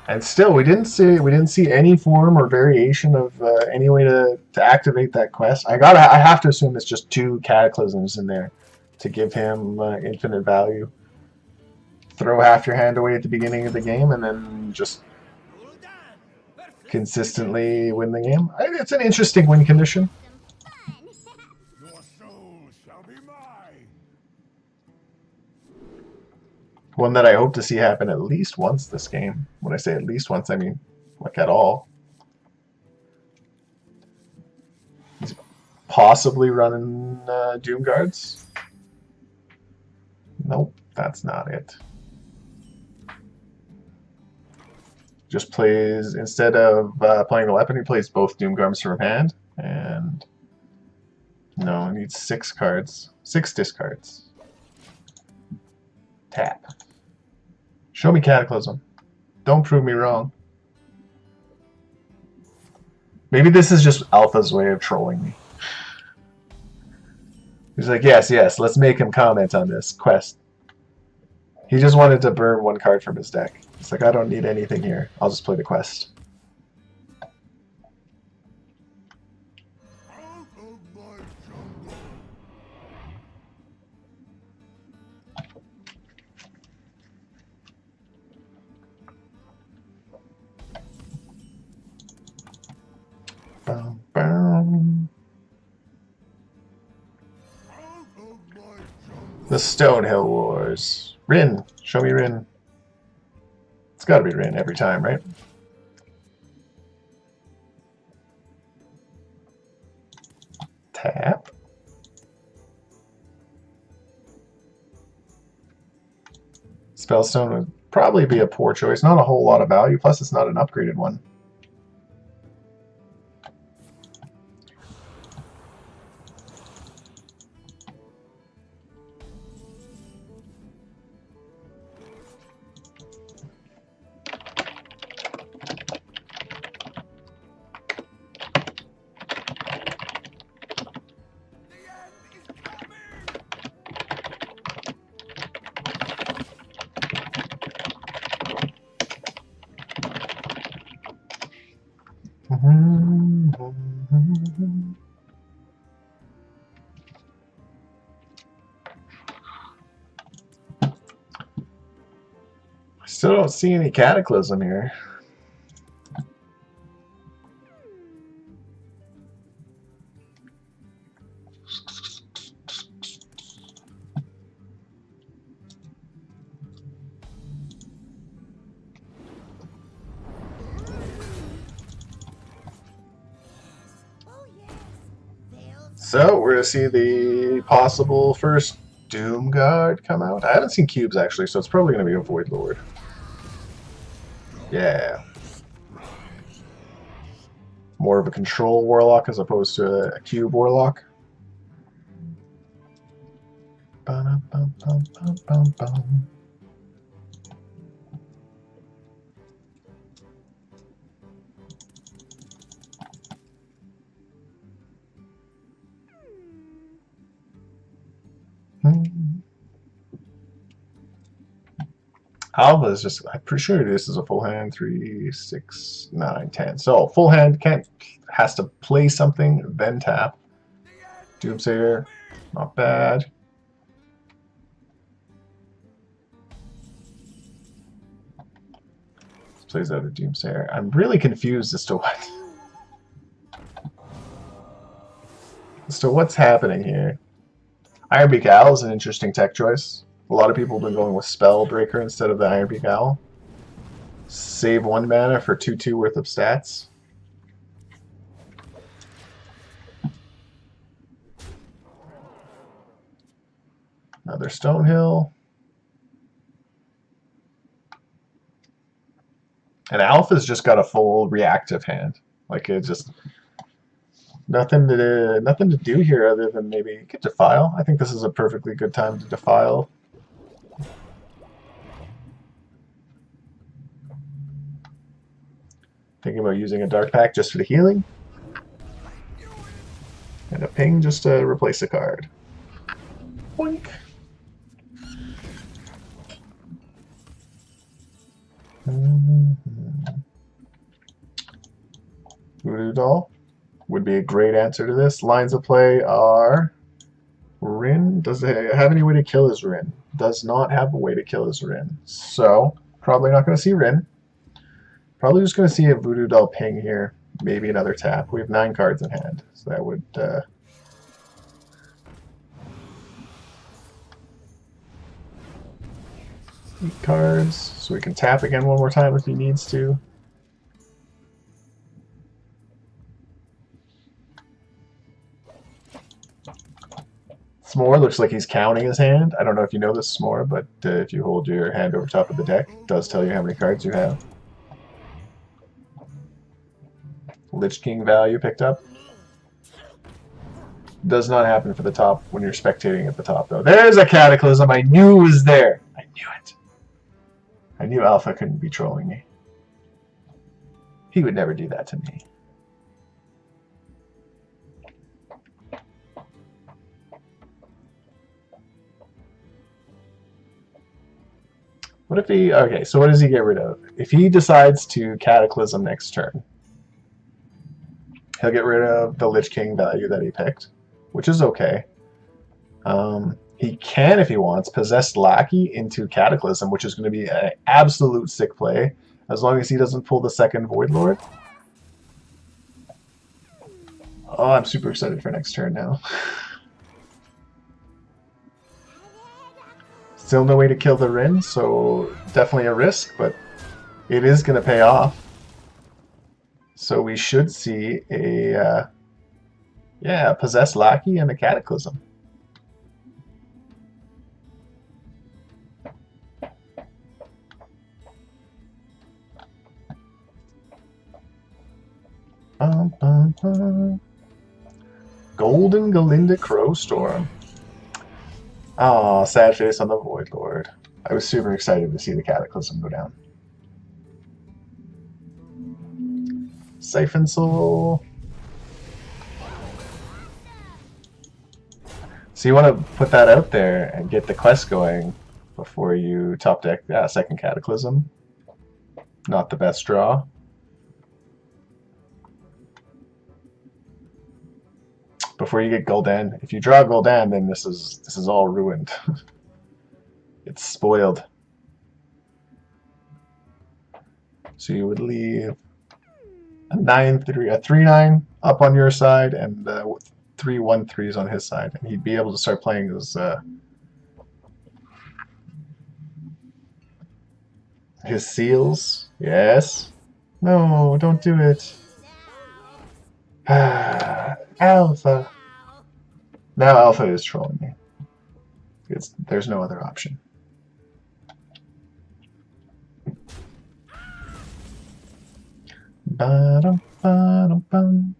And still, we didn't see any form or variation of any way to activate that quest. I have to assume it's just 2 cataclysms in there to give him infinite value. Throw half your hand away at the beginning of the game and then just consistently win the game. It's an interesting win condition. Your soul shall be mine. One that I hope to see happen at least once this game. When I say at least once, I mean like at all. He's possibly running Doom Guards. Nope, that's not it. Just plays, instead of playing the weapon, he plays both Doom Guards from hand. And no, he needs 6 cards. 6 discards. Tap. Show me Cataclysm. Don't prove me wrong. Maybe this is just Alpha's way of trolling me. He's like, yes, let's make him comment on this quest. He just wanted to burn 1 card from his deck. It's like, I don't need anything here. I'll just play the quest. Bow, bow. The Stonehill Wars. Rin. Show me Rin. It's gotta be Rin every time, right? Tap. Spellstone would probably be a poor choice. Not a whole lot of value, plus it's not an upgraded one. Still don't see any Cataclysm here. So we're gonna see the possible first Doom Guard come out. I haven't seen cubes actually, so it's probably gonna be a Void Lord. Yeah. More of a control warlock as opposed to a cube warlock. Ba-dum-bum-bum-bum-bum. Alpha is just, I'm pretty sure this is a full hand, 3, 6, 9, 10. So full hand has to play something, then tap. Doomsayer, not bad. This plays out a Doomsayer. I'm really confused as to what's happening here. Ironbeak Owl is an interesting tech choice. A lot of people have been going with Spellbreaker instead of the Ironbeak Owl. Save 1 mana for 2/2 worth of stats. Another Stonehill. And Alpha's just got a full reactive hand. Like, it just nothing to do here other than maybe get Defile. I think this is a perfectly good time to Defile. Thinking about using a Dark Pact just for the healing. And a ping just to replace a card. Boink. Voodoo Doll would be a great answer to this. Lines of play are Rin. Does it have any way to kill his Rin? Does not have a way to kill his Rin. So, probably not going to see Rin. Probably just going to see a Voodoo Doll ping here. Maybe another tap. We have 9 cards in hand. So that would... 8 cards. So we can tap again one more time if he needs to. S'more looks like he's counting his hand. I don't know if you know this, S'more, but if you hold your hand over top of the deck, it does tell you how many cards you have. Lich King value picked up. Does not happen for the top when you're spectating at the top, though. There's a Cataclysm. I knew it was there. I knew it. I knew Alpha couldn't be trolling me. He would never do that to me. What if he... Okay, so what does he get rid of? If he decides to Cataclysm next turn, he'll get rid of the Lich King value that he picked, which is okay. He can, if he wants, possess Lackey into Cataclysm, which is going to be an absolute sick play, as long as he doesn't pull the second Void Lord. Oh, I'm super excited for next turn now. Still no way to kill the Rin, so definitely a risk, but it is going to pay off. So we should see a, possess Lackey and a Cataclysm. Golden Galinda Crowstorm. Aw, sad face on the Void Lord. I was super excited to see the Cataclysm go down. Siphon Soul. So you want to put that out there and get the quest going before you top deck second Cataclysm. Not the best draw. Before you get Gul'dan. If you draw Gul'dan, then this is all ruined. It's spoiled. So you would leave a 9-3, a 3-9 up on your side, and 3 1-3s on his side, and he'd be able to start playing his seals. Yes. No, don't do it. Alpha. Now Alpha is trolling me. There's no other option. Ba-dum, ba-dum, bum.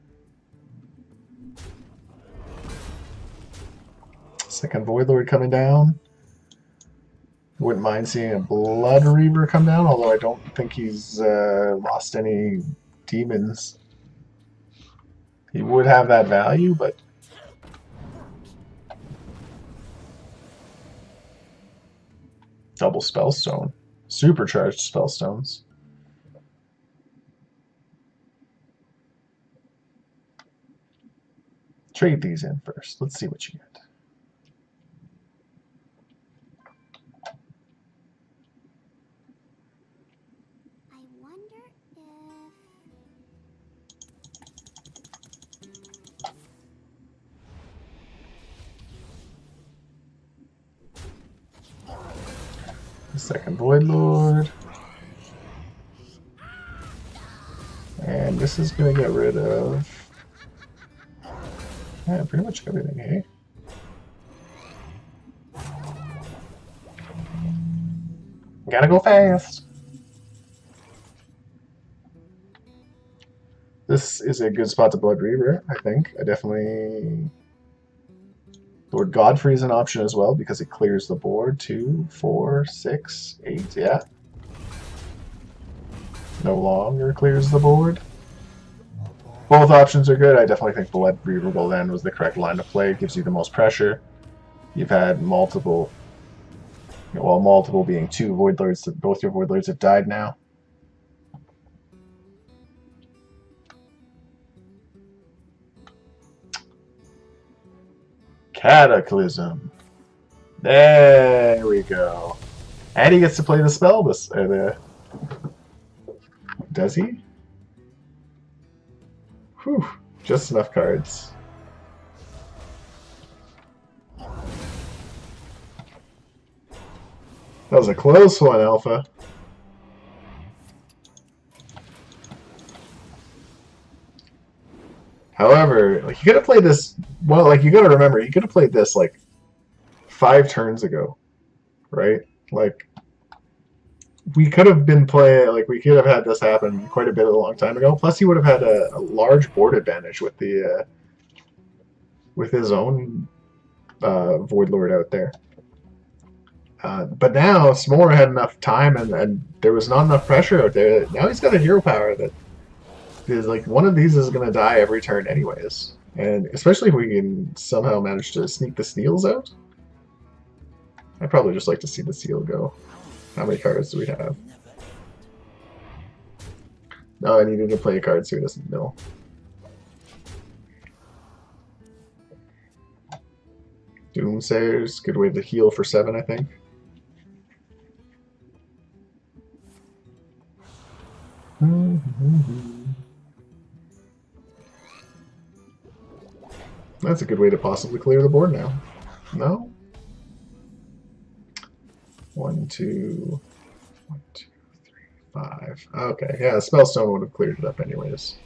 Second Void Lord coming down. Wouldn't mind seeing a Blood Reaver come down, although I don't think he's lost any demons. He would have that value, but double Spellstone. Supercharged Spellstones. Trade these in first. Let's see what you get. I wonder The second Void Lord. And this is going to get rid of... Yeah, pretty much everything, eh? Gotta go fast. This is a good spot to Blood Reaver, I think. I definitely... Lord Godfrey is an option as well because it clears the board. 2, 4, 6, 8, yeah. No longer clears the board. Both options are good. I definitely think Blood Reaver Gul'dan was the correct line to play. It gives you the most pressure. You've had multiple, well, multiple being 2 Void Lords. Both your Void Lords have died now. Cataclysm. There we go. And he gets to play the spell. Does he? Whew. Just enough cards. That was a close one, Alpha. However, like, you could have played this. Well, like, you gotta remember, you could have played this like 5 turns ago, right? Like, we could have been playing. Like, we could have had this happen quite a bit a long time ago. Plus, he would have had a large board advantage with the with his own Void Lord out there. But now S'more had enough time, and there was not enough pressure out there. Now he's got a hero power that is like, one of these is going to die every turn anyways. And especially if we can somehow manage to sneak the steals out. I'd probably just like to see the seal go. How many cards do we have? No, I needed to play a card so he doesn't mill. Doomsayers, good way to heal for 7, I think. That's a good way to possibly clear the board now. No? 1, 2, 1, 2, 3, 5. Okay, yeah, Spellstone would have cleared it up anyways.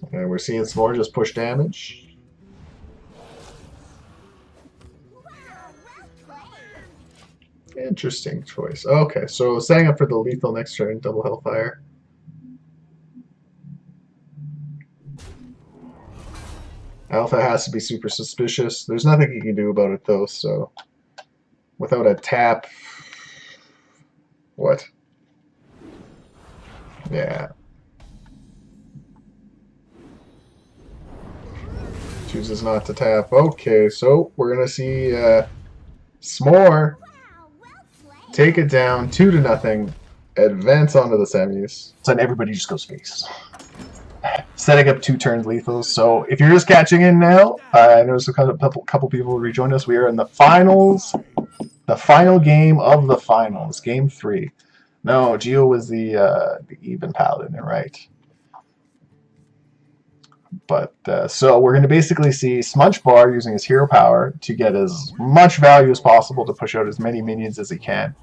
Okay, we're seeing some more just push damage. Interesting choice. Okay, so setting up for the lethal next turn, double Hellfire. Alpha has to be super suspicious. There's nothing he can do about it though, so without a tap. What? Yeah. Chooses not to tap. Okay, so we're gonna see S'more take it down 2-0, advance onto the semis. So then everybody just goes face. Setting up 2 turns lethals. So if you're just catching in now, I noticed a couple people rejoined us. We are in the finals, the final game of the finals, game 3. No, Geo was the even paladin, right? But so we're going to basically see Smudge Bar using his hero power to get as much value as possible to push out as many minions as he can,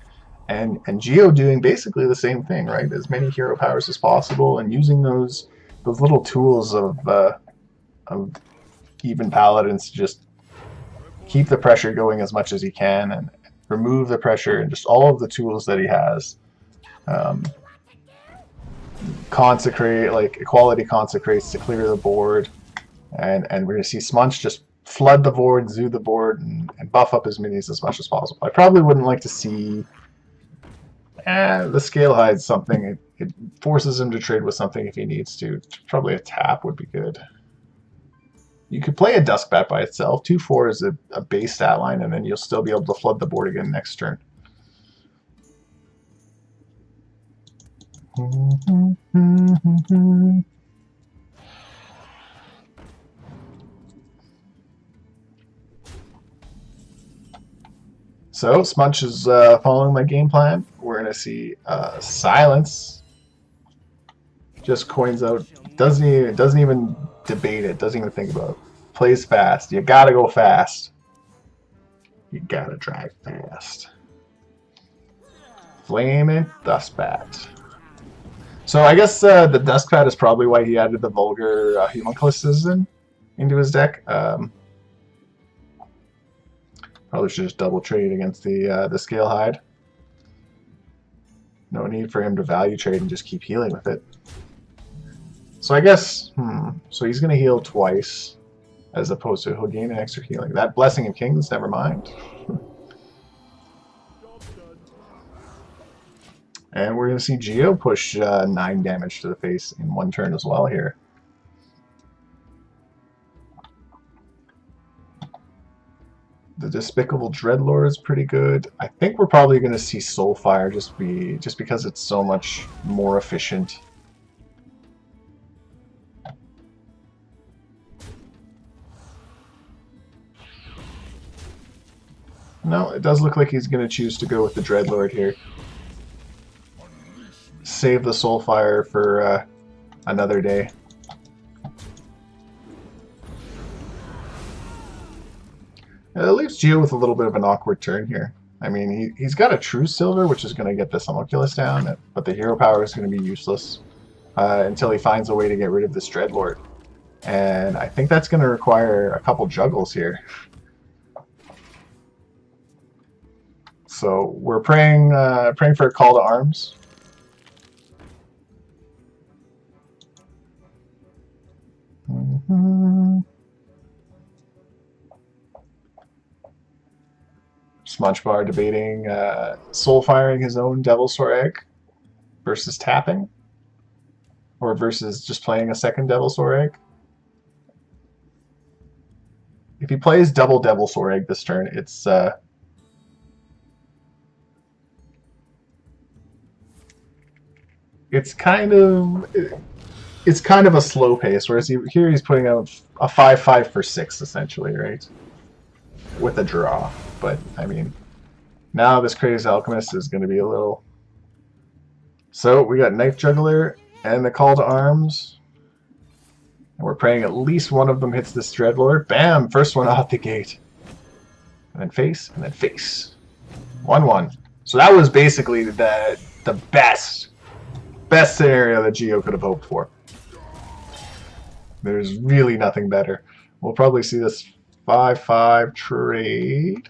and Geo doing basically the same thing, right? As many hero powers as possible, and using those little tools of even paladins to just keep the pressure going as much as he can, and remove the pressure, and just all of the tools that he has. Consecrate, like Equality consecrates to clear the board, and we're going to see Smudge just flood the board, zoo the board, and buff up his minis as much as possible. I probably wouldn't like to see the Scale Hide something. It forces him to trade with something if he needs to. Probably a tap would be good. You could play a Duskbat by itself. 2/4 is a base stat line, and then you'll still be able to flood the board again next turn. So Smudge is following my game plan. We're gonna see Silence. Just coins out. Doesn't even debate it. Doesn't even think about it. Plays fast. You gotta go fast. You gotta drive fast. Flaming Duskbat. So I guess the Duskbat is probably why he added the Vulgar Homunculus into his deck. Probably should just double trade against the Scale Hide. No need for him to value trade and just keep healing with it. So I guess, so he's going to heal twice, as opposed to he'll gain an extra healing. That Blessing of Kings, never mind. And we're going to see Geo push 9 damage to the face in 1 turn as well here. The Despicable Dreadlord is pretty good. I think we're probably going to see Soulfire just because it's so much more efficient. No, it does look like he's going to choose to go with the Dreadlord here. Save the Soulfire for another day. It leaves Geo with a little bit of an awkward turn here. I mean, he's got a True Silver, which is going to get this Homunculus down, but the Hero Power is going to be useless until he finds a way to get rid of this Dreadlord. And I think that's going to require a couple juggles here. So we're praying for a call to arms. Smudgebar debating soul firing his own Devilsaur Egg versus tapping, or versus just playing a second Devilsaur Egg. If he plays double Devilsaur Egg this turn, it's kind of a slow pace. Whereas here he's putting out a 5/5 for 6 essentially, right? With a draw. But, I mean, now this Crazy Alchemist is going to be a little... So, we got Knife Juggler and the Call to Arms. And we're praying at least one of them hits this Dreadlord. Bam! First one out the gate. And then face, and then face. 1-1. So that was basically the best scenario that Geo could have hoped for. There's really nothing better. We'll probably see this 5/5 trade.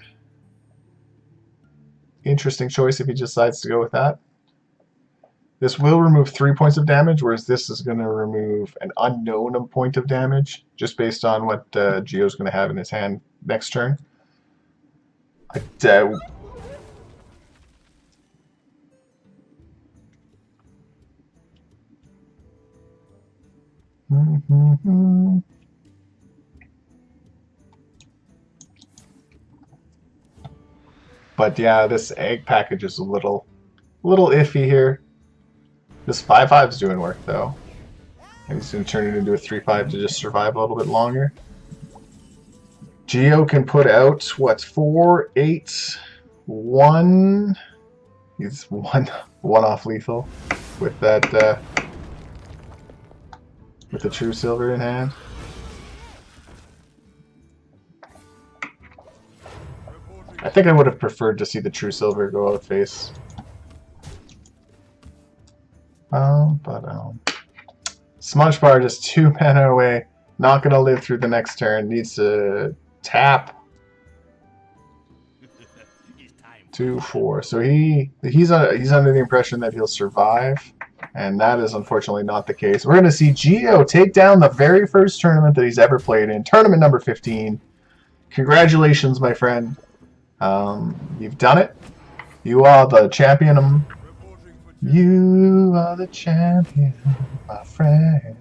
Interesting choice if he decides to go with that. This will remove 3 points of damage, whereas this is going to remove an unknown point of damage, just based on what Geo's going to have in his hand next turn. But yeah, this egg package is a little iffy here. This 5/5 is doing work though. And he's going to turn it into a 3/5 to just survive a little bit longer. Geo can put out what, 4, 8, 1. He's one off lethal with that with the True Silver in hand. I think I would have preferred to see the True Silver go out face. Smudge Bar just 2 mana away. Not gonna live through the next turn. Needs to tap. 2, 4. So he's under the impression that he'll survive, and that is unfortunately not the case. We're gonna see Geo take down the very first tournament that he's ever played in, tournament number 15. Congratulations, my friend. You've done it. You are the champion. You are the champion, my friend.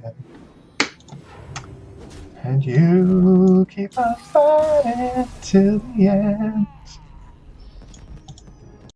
And you keep on fighting till the end.